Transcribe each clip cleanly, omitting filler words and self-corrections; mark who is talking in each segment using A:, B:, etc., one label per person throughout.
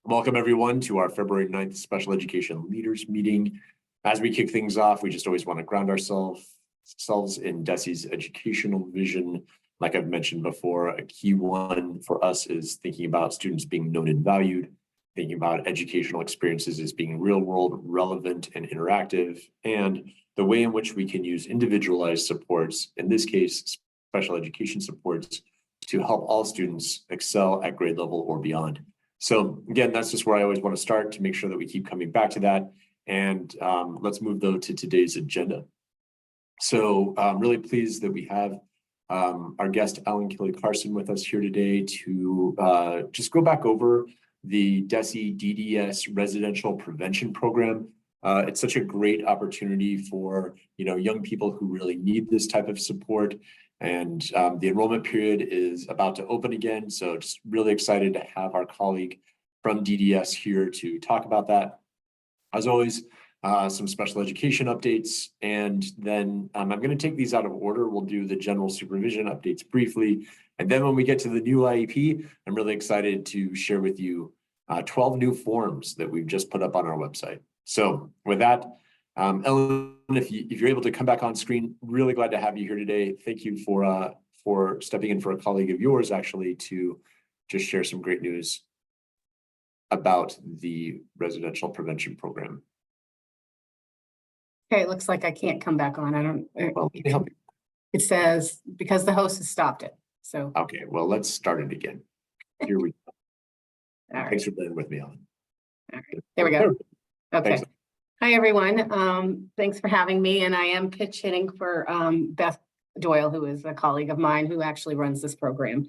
A: Welcome everyone to our February 9th Special Education Leaders Meeting. As we kick things off, we just always want to ground ourselves in DESE's educational vision. Like I've mentioned before, a key one for us is thinking about students being known and valued, thinking about educational experiences as being real world, relevant, and interactive, and the way in which we can use individualized supports, in this case, special education supports, to help all students excel at grade level or beyond. So again, that's just where I always want to start to make sure that we keep coming back to that. And let's move though to today's agenda. So I'm really pleased that we have our guest, Alan Kelly Carson, with us here today to just go back over the DESE DDS residential prevention program. It's such a great opportunity for young people who really need this type of support. And the enrollment period is about to open again. So just really excited to have our colleague from DDS here to talk about that. As always, some special education updates. And then I'm going to take these out of order. We'll do the general supervision updates briefly. And then when we get to the new IEP, I'm really excited to share with you 12 new forms that we've just put up on our website. So with that, Ellen, if you're able to come back on screen, really glad to have you here today. Thank you for stepping in for a colleague of yours, actually, to just share some great news about the residential prevention program.
B: Okay, it looks like I can't come back on. I don't.
A: Well, let me help you.
B: It says because the host has stopped it. So
A: okay, well, let's start it again. Here we go.
B: All right.
A: Thanks for being with me, Ellen.
B: All right, there we go. Okay.
A: Thanks.
B: Hi, everyone. Thanks for having me. And I am pitch hitting for Beth Doyle, who is a colleague of mine who actually runs this program.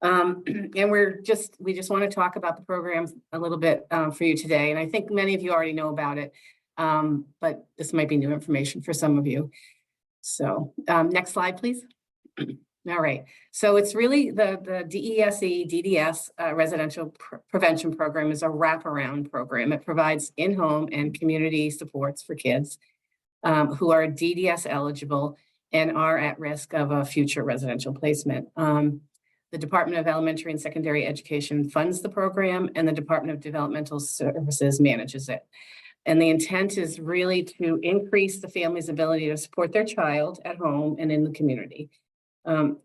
B: And we just want to talk about the program a little bit for you today. And I think many of you already know about it, but this might be new information for some of you. So next slide, please. All right, so it's really the DESE DDS residential prevention program is a wraparound program. It provides in-home and community supports for kids who are DDS eligible and are at risk of a future residential placement. The Department of Elementary and Secondary Education funds the program, and the Department of Developmental Services manages it. And the intent is really to increase the family's ability to support their child at home and in the community.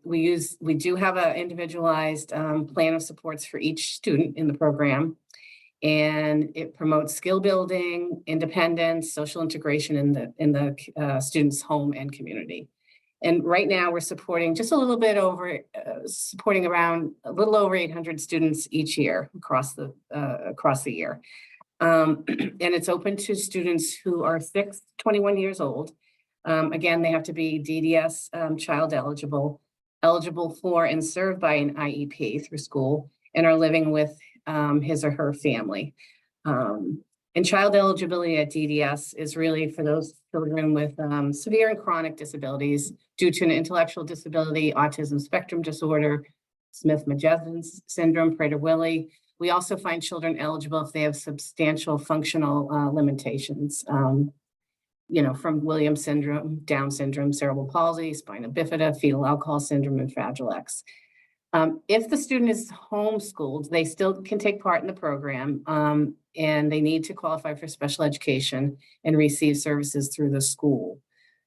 B: We do have an individualized plan of supports for each student in the program, and it promotes skill building, independence, social integration in the student's home and community. And right now we're supporting just a little bit over, supporting around a little over 800 students each year across the year. And it's open to students who are 6 to 21 years old. Again, they have to be DDS child eligible for and served by an IEP through school, and are living with his or her family. And child eligibility at DDS is really for those children with severe and chronic disabilities due to an intellectual disability, autism spectrum disorder, Smith-Mageddon syndrome, Prader-Willi. We also find children eligible if they have substantial functional limitations. From Williams syndrome, Down syndrome, cerebral palsy, spina bifida, fetal alcohol syndrome, and Fragile X. If the student is homeschooled, they still can take part in the program, and they need to qualify for special education and receive services through the school.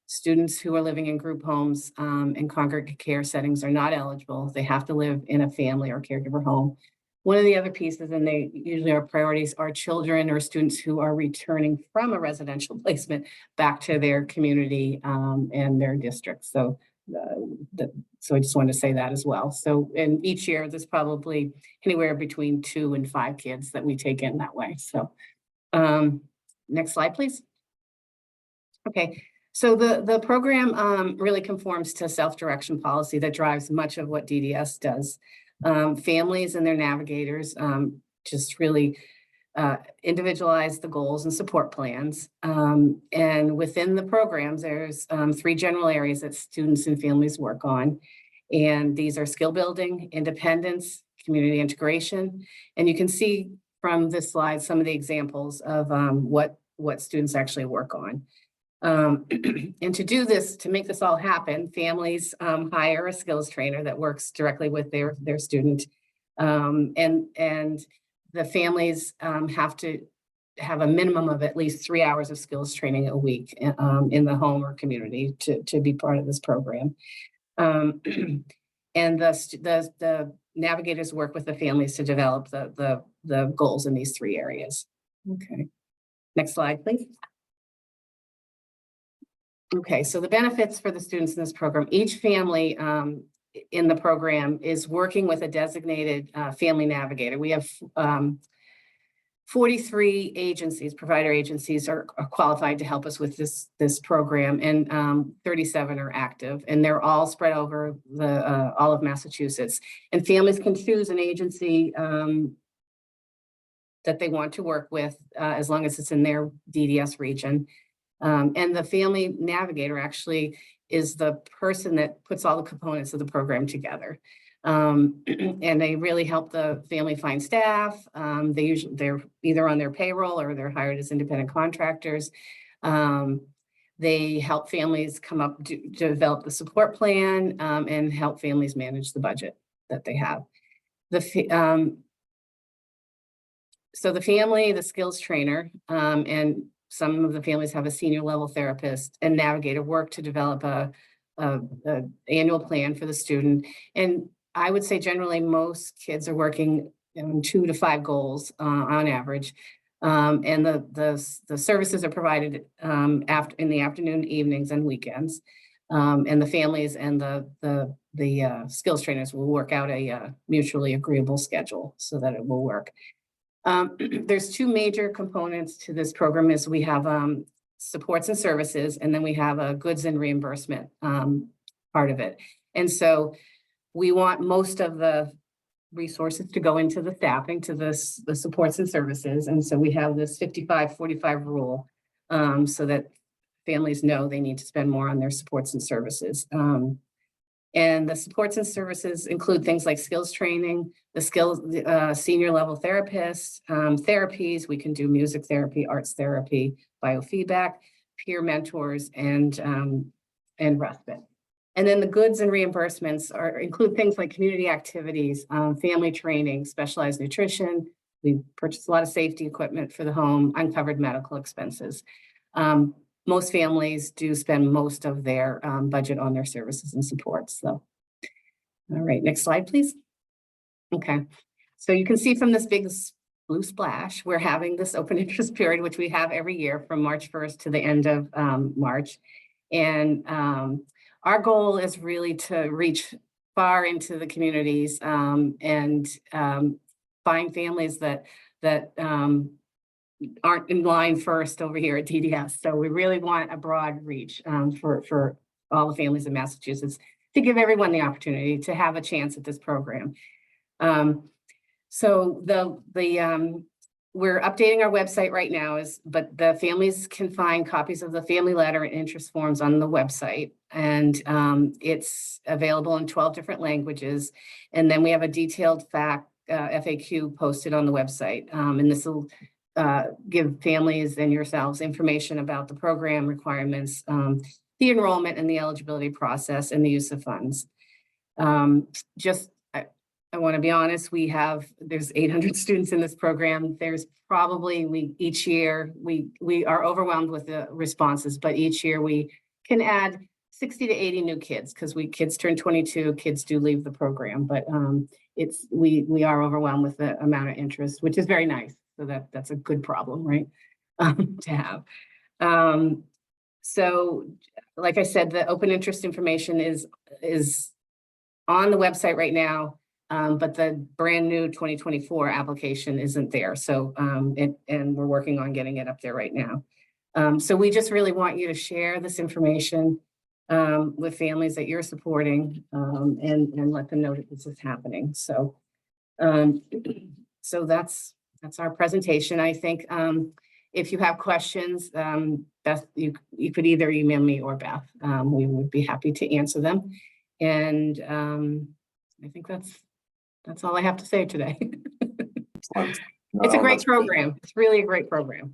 B: Students who are living in group homes and congregate care settings are not eligible. They have to live in a family or caregiver home. One of the other pieces, and they usually are priorities, are children or students who are returning from a residential placement back to their community and their district. So I just wanted to say that as well. So, and each year there's probably anywhere between 2 and 5 kids that we take in that way. So next slide, please. Okay, so the program really conforms to self-direction policy that drives much of what DDS does. Families and their navigators just really individualize the goals and support plans. And within the programs, there's 3 general areas that students and families work on. And these are skill building, independence, community integration. And you can see from this slide some of the examples of what students actually work on. And to do this, to make this all happen, families hire a skills trainer that works directly with their student. And the families have to have a minimum of at least 3 hours of skills training a week in the home or community to be part of this program. And the navigators work with the families to develop the goals in these 3 areas. Okay, next slide, please. Okay, so the benefits for the students in this program, each family in the program is working with a designated family navigator. We have 43 agencies, provider agencies are qualified to help us with this program, and 37 are active, and they're all spread over all of Massachusetts. And families can choose an agency that they want to work with as long as it's in their DDS region. And the family navigator actually is the person that puts all the components of the program together. And they really help the family find staff. They're either on their payroll or they're hired as independent contractors. They help families come up to develop the support plan and help families manage the budget that they have. So the family, the skills trainer, and some of the families have a senior level therapist and navigator work to develop a annual plan for the student. And I would say generally most kids are working 2 to 5 goals on average. And the services are provided in the afternoon, evenings, and weekends. And the families and the skills trainers will work out a mutually agreeable schedule so that it will work. There's 2 major components to this program. Is we have supports and services, and then we have a goods and reimbursement part of it. And so we want most of the resources to go into the staffing, to the supports and services. And so we have this 55-45 rule so that families know they need to spend more on their supports and services. And the supports and services include things like skills training, senior level therapists, therapies. We can do music therapy, arts therapy, biofeedback, peer mentors, and respite. And then the goods and reimbursements include things like community activities, family training, specialized nutrition. We purchase a lot of safety equipment for the home, uncovered medical expenses. Most families do spend most of their budget on their services and supports. So, all right, next slide, please. Okay, so you can see from this big blue splash, we're having this open interest period, which we have every year from March 1st to the end of March. And our goal is really to reach far into the communities and find families that aren't in line first over here at DDS. So we really want a broad reach for all the families in Massachusetts to give everyone the opportunity to have a chance at this program. So we're updating our website right now, but the families can find copies of the family letter and interest forms on the website. And it's available in 12 different languages. And then we have a detailed FAQ posted on the website. And this will give families and yourselves information about the program requirements, the enrollment and the eligibility process, and the use of funds. I want to be honest, there's 800 students in this program. There's probably, each year, we are overwhelmed with the responses, but each year we can add 60 to 80 new kids because kids turn 22, kids do leave the program, but we are overwhelmed with the amount of interest, which is very nice. So that's a good problem, right? To have. So like I said, the open interest information is on the website right now. But the brand new 2024 application isn't there. So, and we're working on getting it up there right now. So we just really want you to share this information with families that you're supporting and let them know that this is happening. So, so that's our presentation. I think if you have questions, Beth, you could either email me or Beth. We would be happy to answer them. And I think that's all I have to say today. It's a great program. Great. It's really a great program.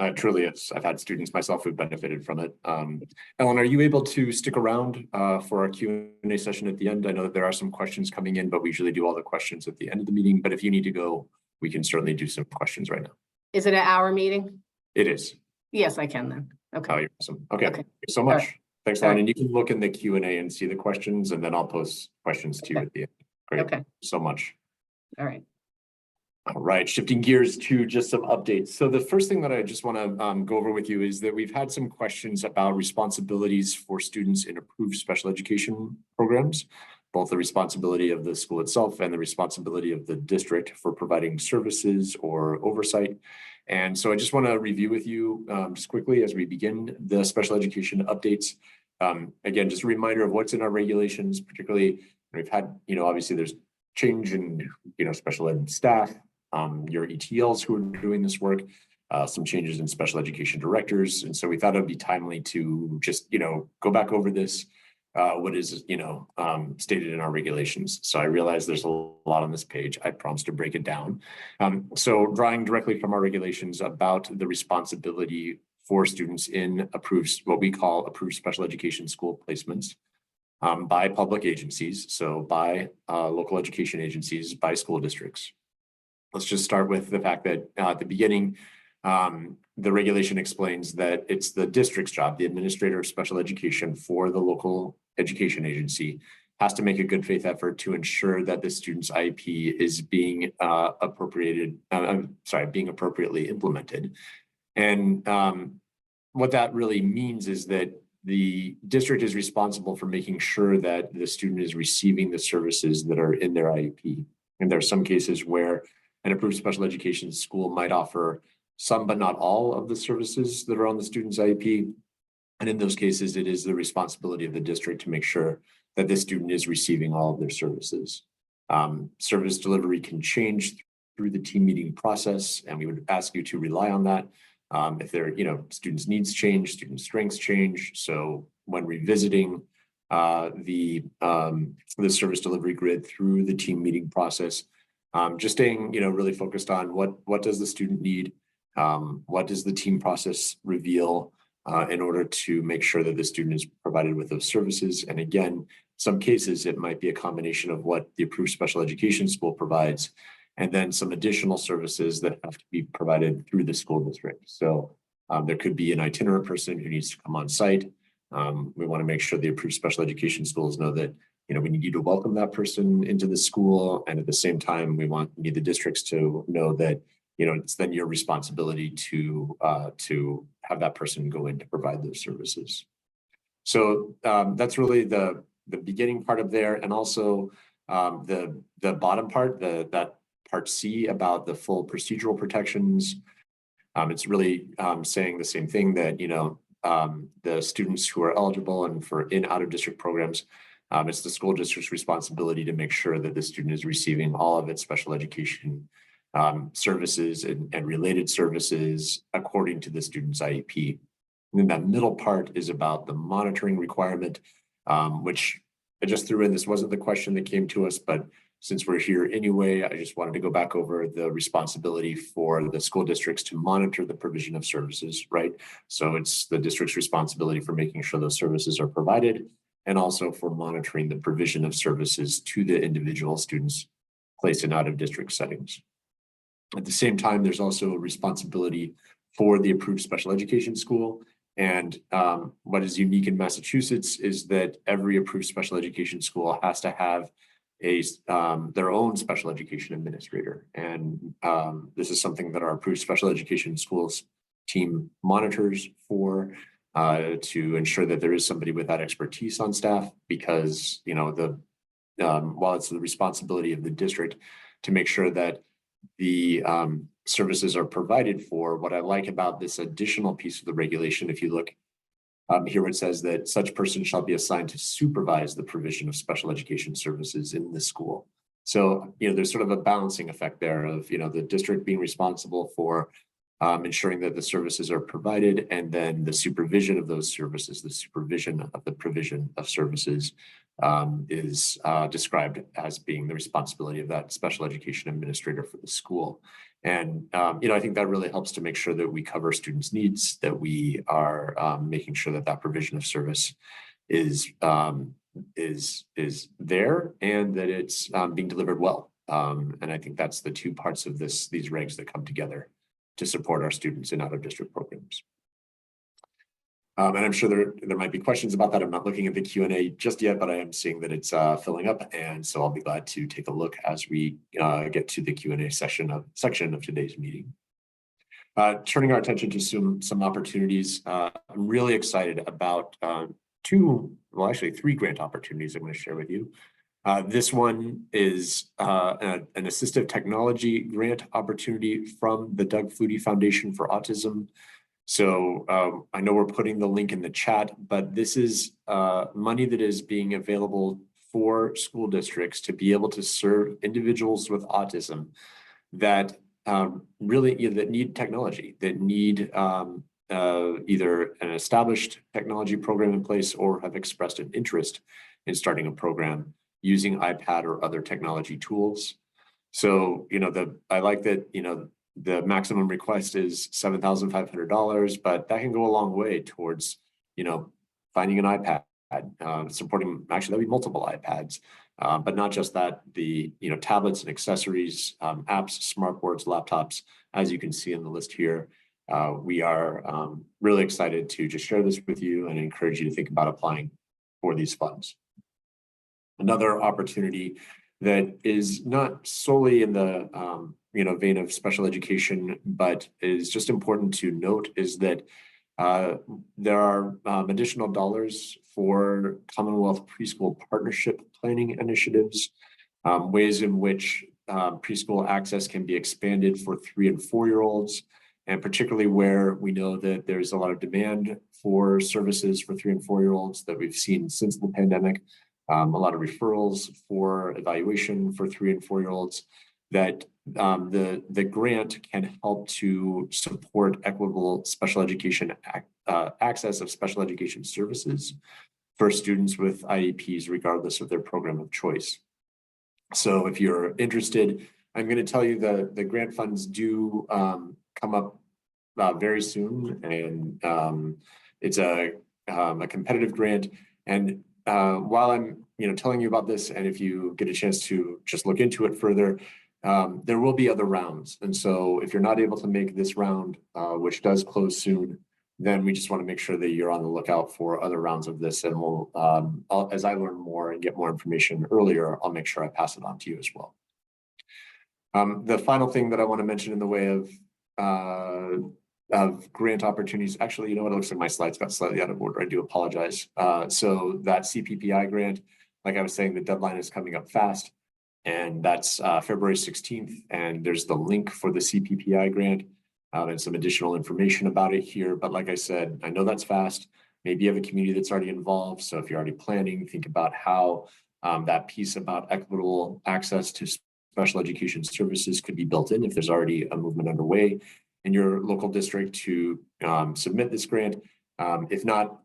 A: It truly is. I've had students myself who've benefited from it. Ellen, are you able to stick around for our Q&A session at the end? I know that there are some questions coming in, but we usually do all the questions at the end of the meeting. But if you need to go, we can certainly do some questions right now.
B: Is it an hour meeting?
A: It is.
B: Yes, I can then.
A: Oh,
B: Okay,
A: you're awesome. Okay,
B: Okay.
A: thanks so
B: All
A: much.
B: right.
A: Thanks,
B: All
A: Lauren.
B: right.
A: And you can look in the Q&A and see the questions, and then I'll post questions to you
B: Okay.
A: at the end. Great.
B: Okay.
A: So much.
B: all right.
A: All right, shifting gears to just some updates. So the first thing that I just want to go over with you is that we've had some questions about responsibilities for students in approved special education programs, both the responsibility of the school itself and the responsibility of the district for providing services or oversight. And so I just want to review with you just quickly as we begin the special education updates. Again, just a reminder of what's in our regulations, particularly we've had, obviously there's change in, special ed staff, your ETLs who are doing this work, some changes in special education directors. And so we thought it would be timely to just, go back over this, what is, stated in our regulations. So I realize there's a lot on this page. I promise to break it down. So drawing directly from our regulations about the responsibility for students in what we call approved special education school placements, by public agencies. So by local education agencies, by school districts. Let's just start with the fact that at the beginning, the regulation explains that it's the district's job, the administrator of special education for the local education agency has to make a good faith effort to ensure that the student's IEP is being being appropriately implemented. And what that really means is that the district is responsible for making sure that the student is receiving the services that are in their IEP. And there are some cases where an approved special education school might offer some but not all of the services that are on the student's IEP. And in those cases, it is the responsibility of the district to make sure that the student is receiving all of their services. Service delivery can change through the team meeting process, and we would ask you to rely on that. If their students' needs change, student strengths change. So when revisiting the service delivery grid through the team meeting process, just staying really focused on what does the student need, what does the team process reveal in order to make sure that the student is provided with those services. And again, some cases it might be a combination of what the approved special education school provides, and then some additional services that have to be provided through the school district. So there could be an itinerant person who needs to come on site. We want to make sure the approved special education schools know that we need you to welcome that person into the school, and at the same time, we need the districts to know that it's then your responsibility to have that person go in to provide those services. So that's really the beginning part of there, and also the bottom part, that part C about the full procedural protections. It's really saying the same thing that the students who are eligible and for in out of district programs. It's the school district's responsibility to make sure that the student is receiving all of its special education services and related services according to the student's IEP. And then that middle part is about the monitoring requirement, which I just threw in. This wasn't the question that came to us, but since we're here anyway, I just wanted to go back over the responsibility for the school districts to monitor the provision of services, right? So it's the district's responsibility for making sure those services are provided, and also for monitoring the provision of services to the individual students placed in out of district settings. At the same time, there's also a responsibility for the approved special education school. And what is unique in Massachusetts is that every approved special education school has to have their own special education administrator. And this is something that our approved special education schools team monitors for to ensure that there is somebody with that expertise on staff, because while it's the responsibility of the district to make sure that the services are provided for, what I like about this additional piece of the regulation, if you look here where it says that such person shall be assigned to supervise the provision of special education services in the school. So, there's sort of a balancing effect there of, the district being responsible for ensuring that the services are provided, and then the supervision of those services, the supervision of the provision of services is described as being the responsibility of that special education administrator for the school. And, I think that really helps to make sure that we cover students' needs, that we are making sure that that provision of service is there, and that it's being delivered well. And I think that's the two parts of these regs that come together to support our students in out-of-district programs. And I'm sure there might be questions about that. I'm not looking at the Q&A just yet, but I am seeing that it's filling up. And so I'll be glad to take a look as we get to the Q&A section of today's meeting. Turning our attention to some opportunities, I'm really excited about three grant opportunities I'm going to share with you. This one is an assistive technology grant opportunity from the Doug Flutie Foundation for Autism. So I know we're putting the link in the chat, but this is money that is being available for school districts to be able to serve individuals with autism that really that need technology, that need either an established technology program in place or have expressed an interest in starting a program using iPad or other technology tools. So, I like that, the maximum request is $7,500, but that can go a long way towards, finding an iPad, supporting, actually that'd be multiple iPads, but not just that, the, tablets and accessories, apps, smartboards, laptops, as you can see in the list here. We are really excited to just share this with you and encourage you to think about applying for these funds. Another opportunity that is not solely in the vein of special education, but is just important to note is that there are additional dollars for Commonwealth preschool partnership planning initiatives, ways in which preschool access can be expanded for 3- and 4-year-olds, and particularly where we know that there's a lot of demand for services for 3- and 4-year-olds that we've seen since the pandemic. A lot of referrals for evaluation for 3- and 4-year-olds, that the grant can help to support equitable special education access of special education services for students with IEPs, regardless of their program of choice. So if you're interested, I'm going to tell you the grant funds do come up very soon, and it's a competitive grant. And while I'm telling you about this, and if you get a chance to just look into it further, there will be other rounds. And so if you're not able to make this round, which does close soon, then we just want to make sure that you're on the lookout for other rounds of this. And we'll, as I learn more and get more information earlier, I'll make sure I pass it on to you as well. The final thing that I want to mention in the way of grant opportunities, actually, it looks like my slides got slightly out of order. I do apologize. So that CPPI grant, like I was saying, the deadline is coming up fast, and that's February 16th. And there's the link for the CPPI grant and some additional information about it here. But like I said, I know that's fast. Maybe you have a community that's already involved. So if you're already planning, think about how that piece about equitable access to special education services could be built in if there's already a movement underway in your local district to submit this grant. If not,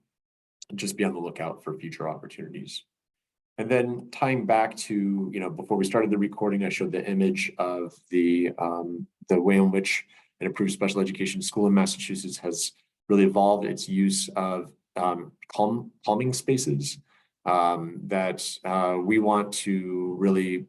A: just be on the lookout for future opportunities. And then tying back to, before we started the recording, I showed the image of the way in which an approved special education school in Massachusetts has really evolved its use of calming spaces that we want to really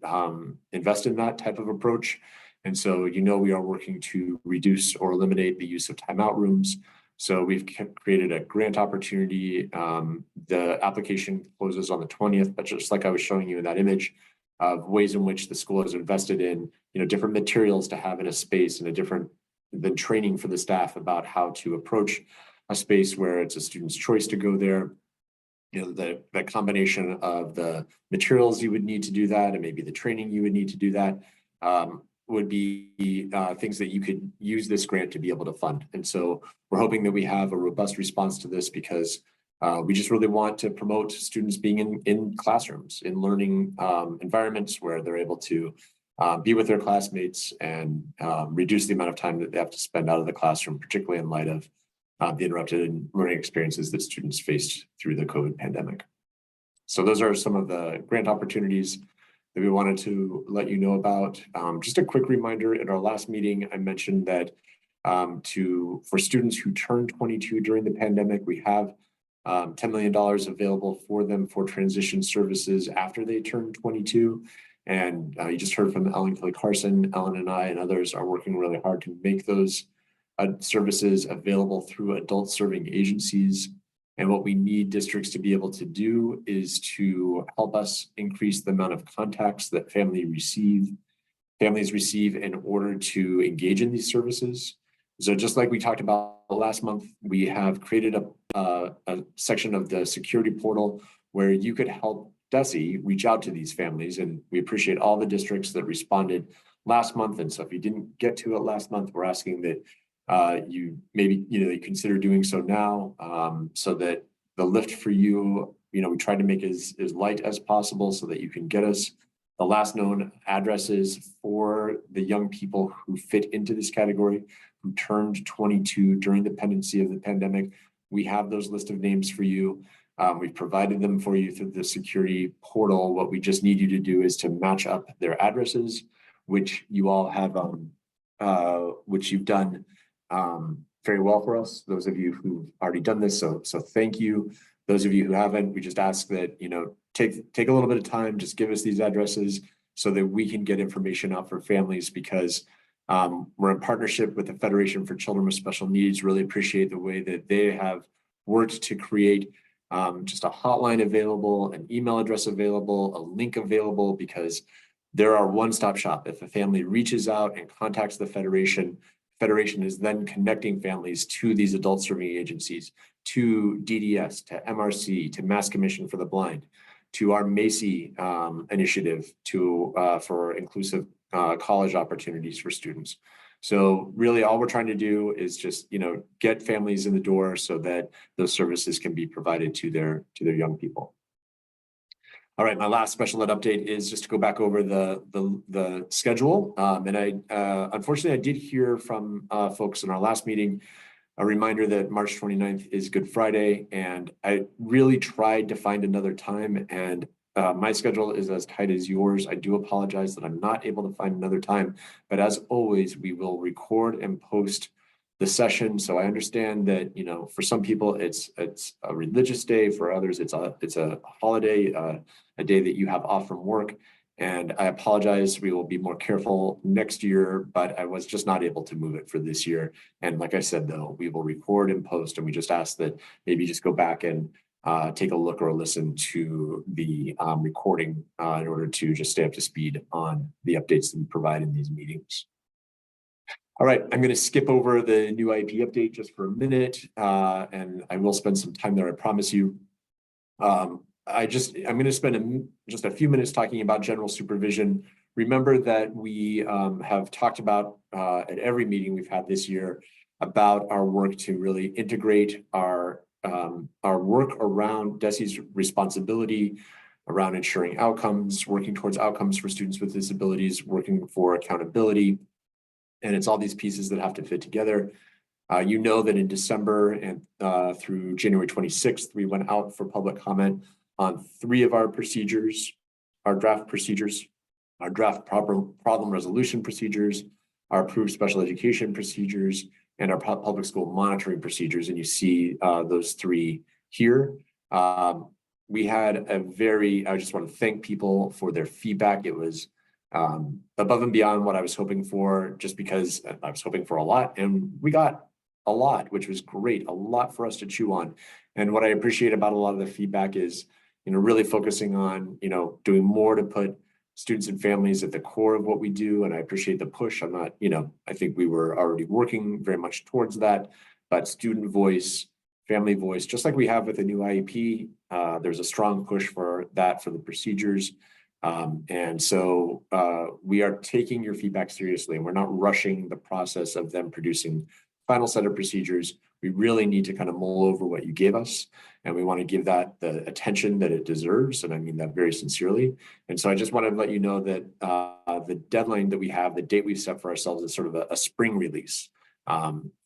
A: invest in that type of approach. And so, we are working to reduce or eliminate the use of timeout rooms. So we've created a grant opportunity. The application closes on the 20th, but just like I was showing you in that image of ways in which the school has invested in, different materials to have in a space and the training for the staff about how to approach a space where it's a student's choice to go there. The combination of the materials you would need to do that, and maybe the training you would need to do that, would be things that you could use this grant to be able to fund. And so we're hoping that we have a robust response to this, because we just really want to promote students being in classrooms, in learning environments where they're able to be with their classmates and reduce the amount of time that they have to spend out of the classroom, particularly in light of the interrupted learning experiences that students faced through the COVID pandemic. So those are some of the grant opportunities that we wanted to let you know about. Just a quick reminder, at our last meeting, I mentioned that for students who turned 22 during the pandemic, we have $10 million available for them for transition services after they turn 22. And you just heard from Ellen Kelly Carson. Ellen and I and others are working really hard to make those services available through adult serving agencies. And what we need districts to be able to do is to help us increase the amount of contacts that families receive in order to engage in these services. So just like we talked about last month, we have created a section of the security portal where you could help DESE reach out to these families. And we appreciate all the districts that responded last month. And so if you didn't get to it last month, we're asking that you maybe, you consider doing so now, so that the lift for you, we tried to make as light as possible so that you can get us the last known addresses for the young people who fit into this category, who turned 22 during the pendency of the pandemic. We have those list of names for you. We've provided them for you through the security portal. What we just need you to do is to match up their addresses, which you all have, which you've done very well for us. Those of you who've already done this, so thank you. Those of you who haven't, we just ask that take a little bit of time, just give us these addresses so that we can get information out for families, because we're in partnership with the Federation for Children with Special Needs. Really appreciate the way that they have worked to create just a hotline available, an email address available, a link available, because they're our one-stop shop. If a family reaches out and contacts the Federation is then connecting families to these adult serving agencies, to DDS, to MRC, to Mass Commission for the Blind, to our MACE initiative for inclusive college opportunities for students. So really all we're trying to do is just, get families in the door so that those services can be provided to their young people. All right, my last special ed update is just to go back over the schedule. And unfortunately, I did hear from folks in our last meeting, a reminder that March 29th is Good Friday. And I really tried to find another time, and my schedule is as tight as yours. I do apologize that I'm not able to find another time, but as always, we will record and post the session. So I understand that, for some people it's a religious day, for others it's a holiday, a day that you have off from work. And I apologize, we will be more careful next year, but I was just not able to move it for this year. And like I said, though, we will record and post, and we just ask that maybe just go back and take a look or listen to the recording in order to just stay up to speed on the updates that we provide in these meetings. All right, I'm going to skip over the new IEP update just for a minute, and I will spend some time there, I promise you. I'm going to spend just a few minutes talking about general supervision. Remember that we have talked about at every meeting we've had this year about our work to really integrate our work around DESE's responsibility around ensuring outcomes, working towards outcomes for students with disabilities, working for accountability. And it's all these pieces that have to fit together. You know that in December and through January 26th, we went out for public comment on 3 of our procedures, our draft procedures, our draft problem resolution procedures, our approved special education procedures, and our public school monitoring procedures. And you see those 3 here. We had I just want to thank people for their feedback. It was above and beyond what I was hoping for, just because I was hoping for a lot, and we got a lot, which was great, a lot for us to chew on. And what I appreciate about a lot of the feedback is, really focusing on, doing more to put students and families at the core of what we do. And I appreciate the push. I'm not, I think we were already working very much towards that, but student voice, family voice, just like we have with the new IEP, there's a strong push for that for the procedures. And so we are taking your feedback seriously, and we're not rushing the process of them producing final set of procedures. We really need to kind of mull over what you gave us, and we want to give that the attention that it deserves. And I mean that very sincerely. And so I just want to let you know that the deadline that we have, the date we've set for ourselves, is sort of a spring release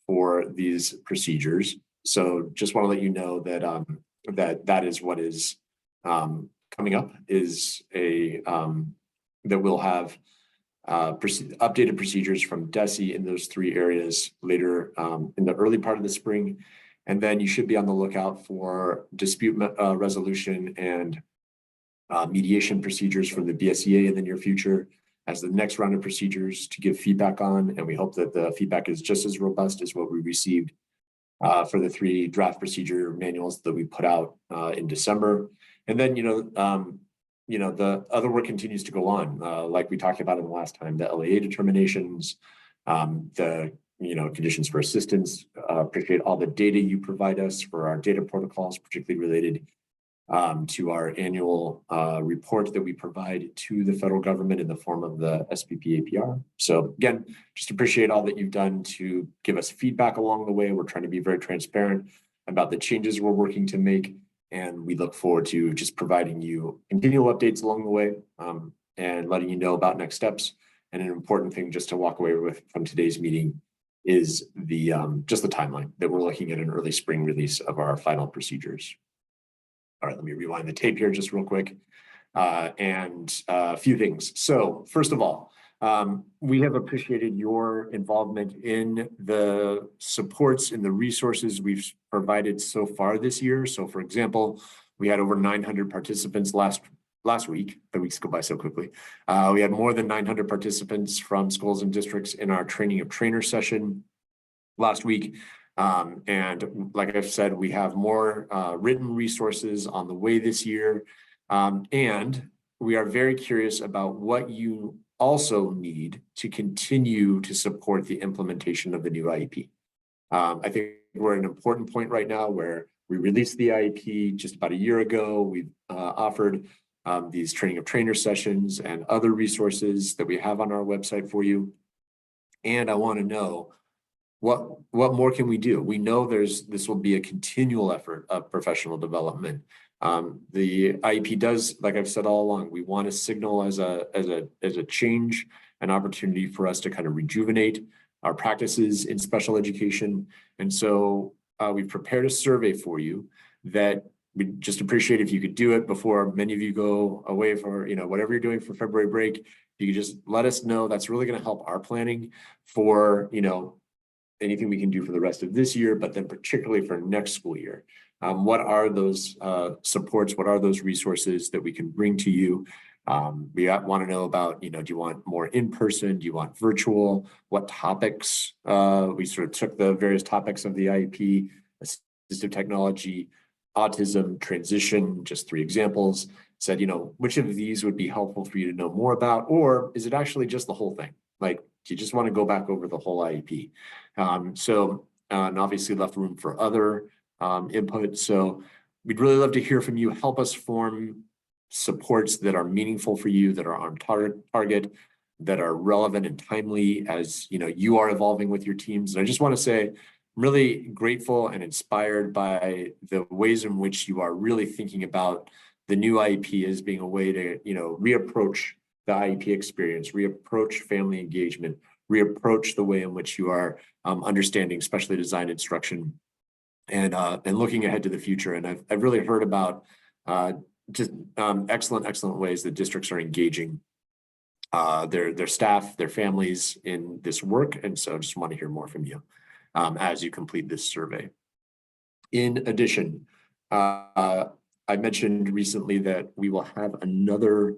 A: for these procedures. So just want to let you know that that is what is coming up, is that we'll have updated procedures from DESE in those 3 areas later in the early part of the spring. And then you should be on the lookout for dispute resolution and mediation procedures from the DSEA in the near future as the next round of procedures to give feedback on. And we hope that the feedback is just as robust as what we received for the 3 draft procedure manuals that we put out in December. And then, the other work continues to go on, like we talked about in the last time, the LAA determinations, the conditions for assistance. Appreciate all the data you provide us for our data protocols, particularly related to our annual report that we provide to the federal government in the form of the SPP APR. So again, just appreciate all that you've done to give us feedback along the way. We're trying to be very transparent about the changes we're working to make, and we look forward to just providing you continual updates along the way and letting you know about next steps. And an important thing just to walk away with from today's meeting is the just the timeline that we're looking at an early spring release of our final procedures. All right, let me rewind the tape here just real quick. And a few things. So first of all, we have appreciated your involvement in the supports and the resources we've provided so far this year. So for example, we had over 900 participants last week. The weeks go by so quickly. We had more than 900 participants from schools and districts in our training of trainers session last week. And like I've said, we have more written resources on the way this year. And we are very curious about what you also need to continue to support the implementation of the new IEP. I think we're at an important point right now where we released the IEP just about a year ago. We've offered these training of trainer sessions and other resources that we have on our website for you. And I want to know what more can we do? We know this will be a continual effort of professional development. The IEP does, like I've said all along, we want to signal as a change, an opportunity for us to kind of rejuvenate our practices in special education. And so we've prepared a survey for you that we'd just appreciate if you could do it before many of you go away for, whatever you're doing for February break. If you could just let us know, that's really going to help our planning for, anything we can do for the rest of this year, but then particularly for next school year. What are those supports? What are those resources that we can bring to you? We want to know about, do you want more in-person? Do you want virtual? What topics? We sort of took the various topics of the IEP, assistive technology, autism, transition, just 3 examples, said, which of these would be helpful for you to know more about? Or is it actually just the whole thing? Like, do you just want to go back over the whole IEP? And obviously left room for other input. So we'd really love to hear from you. Help us form supports that are meaningful for you, that are on target, that are relevant and timely as you are evolving with your teams. And I just want to say, I'm really grateful and inspired by the ways in which you are really thinking about the new IEP as being a way to, reapproach the IEP experience, reapproach family engagement, reapproach the way in which you are understanding specially designed instruction and looking ahead to the future. And I've really heard about just excellent ways that districts are engaging their staff, their families in this work. And so I just want to hear more from you as you complete this survey. In addition, I mentioned recently that we will have another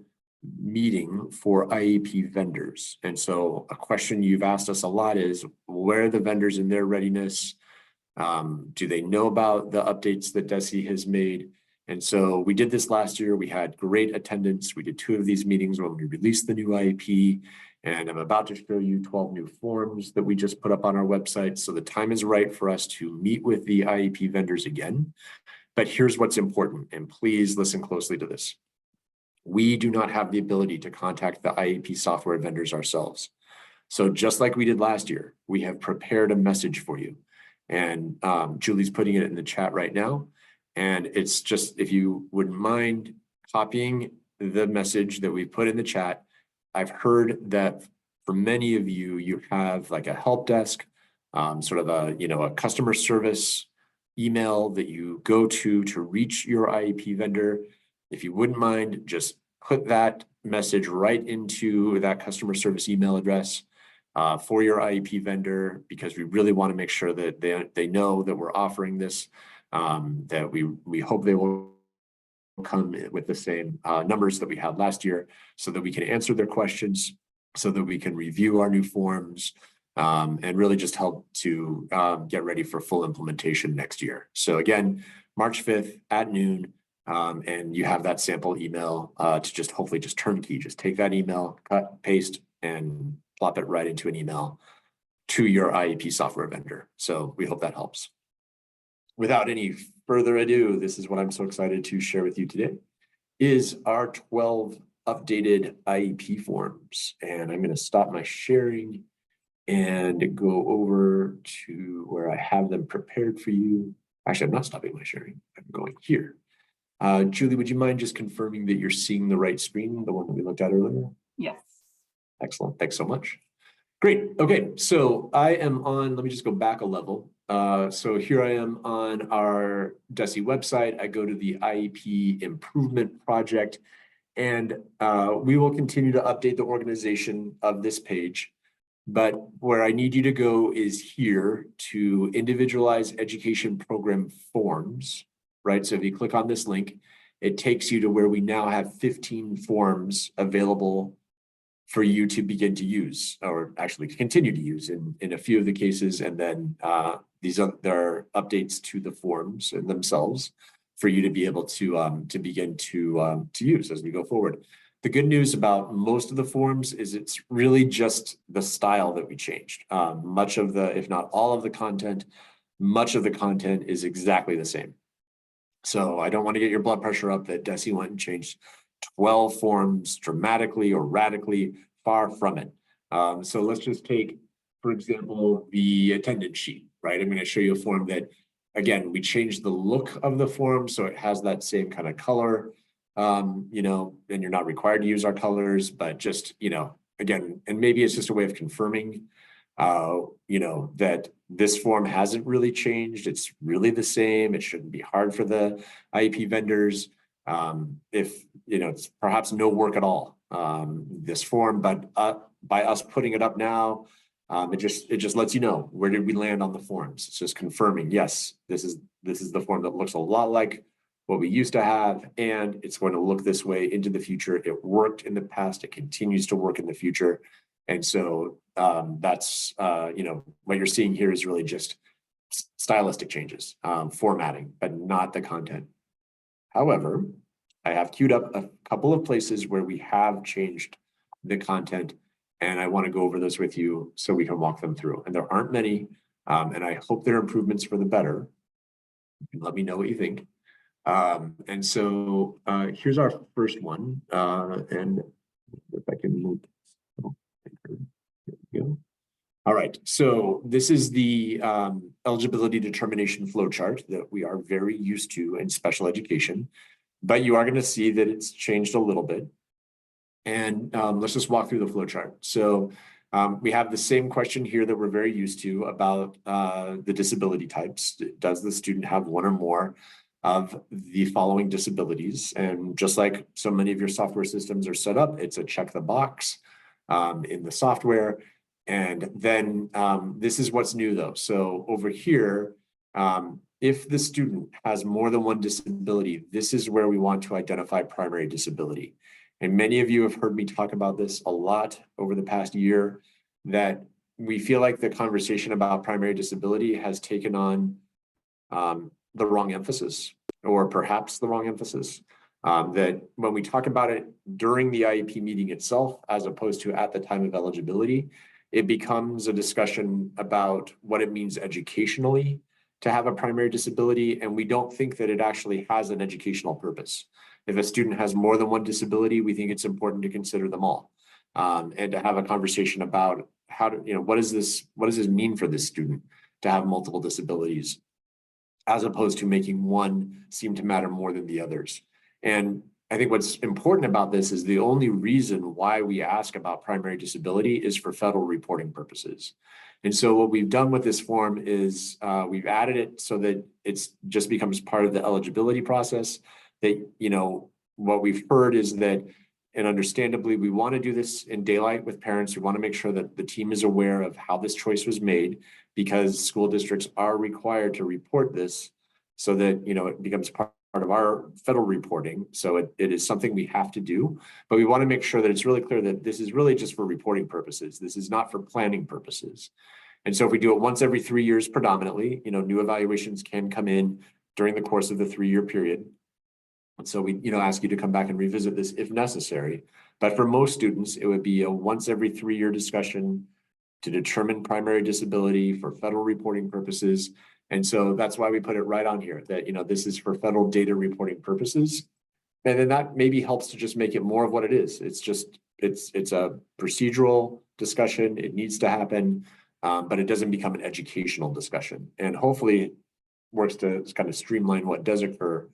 A: meeting for IEP vendors. And so a question you've asked us a lot is, where are the vendors in their readiness? Do they know about the updates that DESE has made? And so we did this last year. We had great attendance. We did 2 of these meetings when we released the new IEP. And I'm about to show you 12 new forms that we just put up on our website. So the time is right for us to meet with the IEP vendors again. But here's what's important, and please listen closely to this. We do not have the ability to contact the IEP software vendors ourselves. So just like we did last year, we have prepared a message for you. And Julie's putting it in the chat right now. And it's just, if you wouldn't mind copying the message that we put in the chat. I've heard that for many of you, you have like a help desk, sort of a customer service email that you go to reach your IEP vendor. If you wouldn't mind, just put that message right into that customer service email address for your IEP vendor, because we really want to make sure that they know that we're offering this, that we hope they will come with the same numbers that we had last year so that we can answer their questions, so that we can review our new forms, and really just help to get ready for full implementation next year. So again, March 5th at noon, and you have that sample email to just hopefully just turnkey, just take that email, cut, paste, and plop it right into an email to your IEP software vendor. So we hope that helps. Without any further ado, this is what I'm so excited to share with you today, is our 12 updated IEP forms. And I'm going to stop my sharing and go over to where I have them prepared for you. Actually, I'm not stopping my sharing. I'm going here. Julie, would you mind just confirming that you're seeing the right screen, the one that we looked at earlier?
B: Yes.
A: Excellent. Thanks so much. Great. Okay, so I am on, let me just go back a level. So here I am on our DESE website. I go to the IEP improvement project, and we will continue to update the organization of this page. But where I need you to go is here to individualize education program forms, right? So if you click on this link, it takes you to where we now have 15 forms available for you to begin to use, or actually continue to use in a few of the cases. And then there are updates to the forms in themselves for you to be able to begin to use as we go forward. The good news about most of the forms is it's really just the style that we changed. Much of the, if not all of the content, much of the content is exactly the same. So I don't want to get your blood pressure up that DESE went and changed 12 forms dramatically or radically, far from it. So let's just take, for example, the attendance sheet, right? I'm going to show you a form that, again, we changed the look of the form so it has that same kind of color, you know, and you're not required to use our colors, but just, you know, again, and maybe it's just a way of confirming, you know, that this form hasn't really changed. It's really the same. It shouldn't be hard for the IEP vendors. If, you know, it's perhaps no work at all, this form, but by us putting it up now, it just lets you know, where did we land on the forms. It's just confirming, yes, this is the form that looks a lot like what we used to have, and it's going to look this way into the future. It worked in the past, it continues to work in the future. And so that's, you know, what you're seeing here is really just stylistic changes, formatting, but not the content. However, I have queued up a couple of places where we have changed the content, and I want to go over those with you so we can walk them through. And there aren't many, and I hope they're improvements for the better. You can let me know what you think. And so here's our first one, and if I can move. Oh, there we go. All right, so this is the eligibility determination flowchart that we are very used to in special education, but you are going to see that it's changed a little bit. And let's just walk through the flowchart. So we have the same question here that we're very used to about the disability types. Does the student have one or more of the following disabilities? And just like so many of your software systems are set up, it's a check the box in the software. And then this is what's new though. So over here, if the student has more than one disability, this is where we want to identify primary disability. And many of you have heard me talk about this a lot over the past year, that we feel like the conversation about primary disability has taken on the wrong emphasis, or perhaps the wrong emphasis. That when we talk about it during the IEP meeting itself, as opposed to at the time of eligibility, it becomes a discussion about what it means educationally to have a primary disability, and we don't think that it actually has an educational purpose. If a student has more than one disability, we think it's important to consider them all, and to have a conversation about how to, you know, what does this mean for this student to have multiple disabilities, as opposed to making one seem to matter more than the others. And I think what's important about this is the only reason why we ask about primary disability is for federal reporting purposes. And so what we've done with this form is we've added it so that it's just becomes part of the eligibility process. That, you know, what we've heard is that, and understandably, we want to do this in daylight with parents. We want to make sure that the team is aware of how this choice was made, because school districts are required to report this so that, you know, it becomes part of our federal reporting. So it is something we have to do, but we want to make sure that it's really clear that this is really just for reporting purposes. This is not for planning purposes. And so if we do it once every 3 years predominantly, new evaluations can come in during the course of the 3-year period. And so we, ask you to come back and revisit this if necessary. But for most students, it would be a once every 3-year discussion to determine primary disability for federal reporting purposes. And so that's why we put it right on here that, this is for federal data reporting purposes. And then that maybe helps to just make it more of what it is. It's a procedural discussion. It needs to happen, but it doesn't become an educational discussion. And hopefully works to kind of streamline what does occur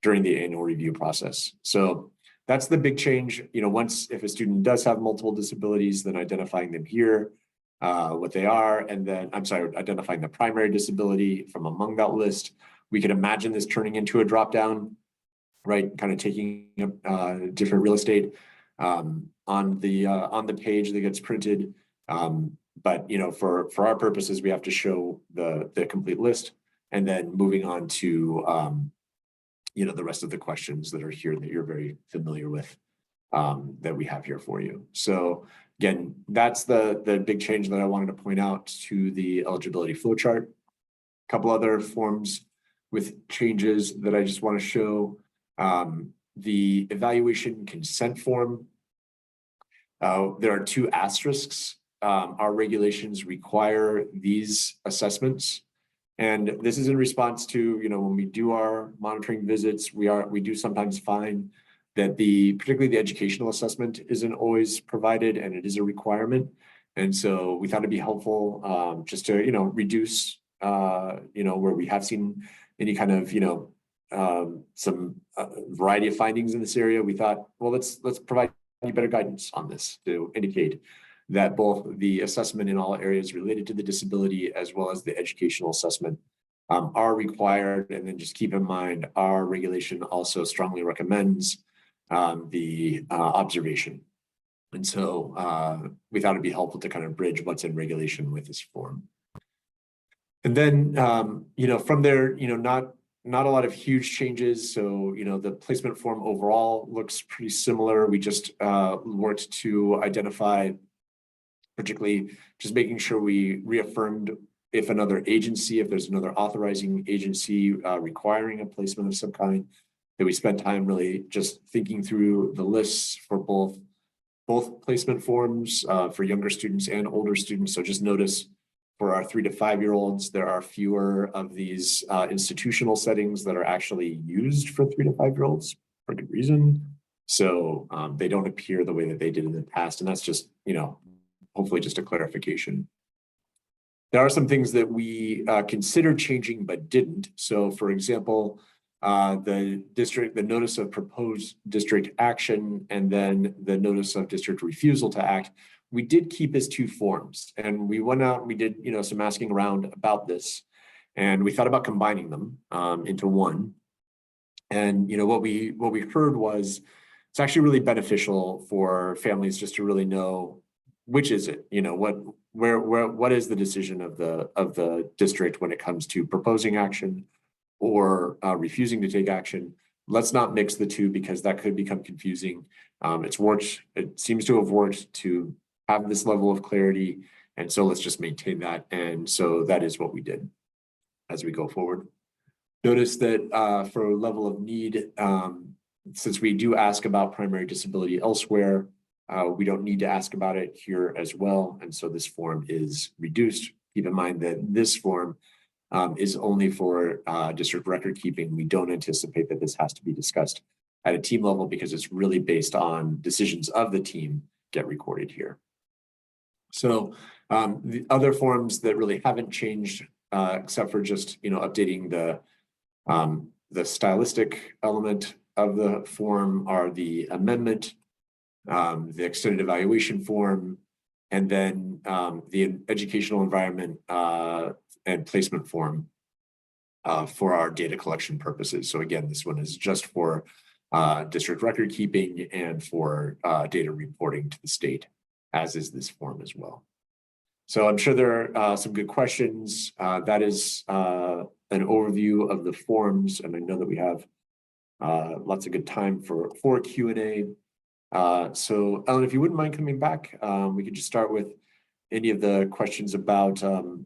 A: during the annual review process. So that's the big change. Once if a student does have multiple disabilities, then identifying them here, what they are, and then identifying the primary disability from among that list. We could imagine this turning into a drop down, right? Kind of taking different real estate on the page that gets printed. But for our purposes, we have to show the complete list, and then moving on to the rest of the questions that are here that you're very familiar with, that we have here for you. So again, that's the big change that I wanted to point out to the eligibility flowchart. A couple other forms with changes that I just want to show. The evaluation consent form. There are 2 asterisks. Our regulations require these assessments. And this is in response to, when we do our monitoring visits, we do sometimes find that particularly the educational assessment isn't always provided, and it is a requirement. And so we thought it'd be helpful just to, reduce, where we have seen any kind of, some variety of findings in this area. We thought, well, let's provide you better guidance on this to indicate that both the assessment in all areas related to the disability as well as the educational assessment are required. And then just keep in mind, our regulation also strongly recommends the observation. And so we thought it'd be helpful to kind of bridge what's in regulation with this form. And then, from there, not a lot of huge changes. So, the placement form overall looks pretty similar. We just worked to identify, particularly just making sure we reaffirmed if there's another authorizing agency requiring a placement of some kind, that we spent time really just thinking through the lists for both placement forms for younger students and older students. So just notice for our 3 to 5-year-olds, there are fewer of these institutional settings that are actually used for 3 to 5-year-olds for good reason. So they don't appear the way that they did in the past. And that's just, hopefully just a clarification. There are some things that we considered changing but didn't. So for example, the notice of proposed district action and then the notice of district refusal to act, we did keep as 2 forms. And we went out and we did, some asking around about this. And we thought about combining them into one. And, what we heard was it's actually really beneficial for families just to really know which is it, what is the decision of the district when it comes to proposing action or refusing to take action. Let's not mix the 2 because that could become confusing. It seems to have worked to have this level of clarity. And so let's just maintain that. And so that is what we did as we go forward. Notice that for level of need, since we do ask about primary disability elsewhere, we don't need to ask about it here as well. And so this form is reduced. Keep in mind that this form is only for district record keeping. We don't anticipate that this has to be discussed at a team level because it's really based on decisions of the team get recorded here. So the other forms that really haven't changed, except for just updating the stylistic element of the form, are the amendment, the extended evaluation form, and then the educational environment and placement form for our data collection purposes. So again, this one is just for district record keeping and for data reporting to the state, as is this form as well. So I'm sure there are some good questions. That is an overview of the forms, and I know that we have Lots of good time for Q&A. So Ellen, if you wouldn't mind coming back, we could just start with any of the questions about the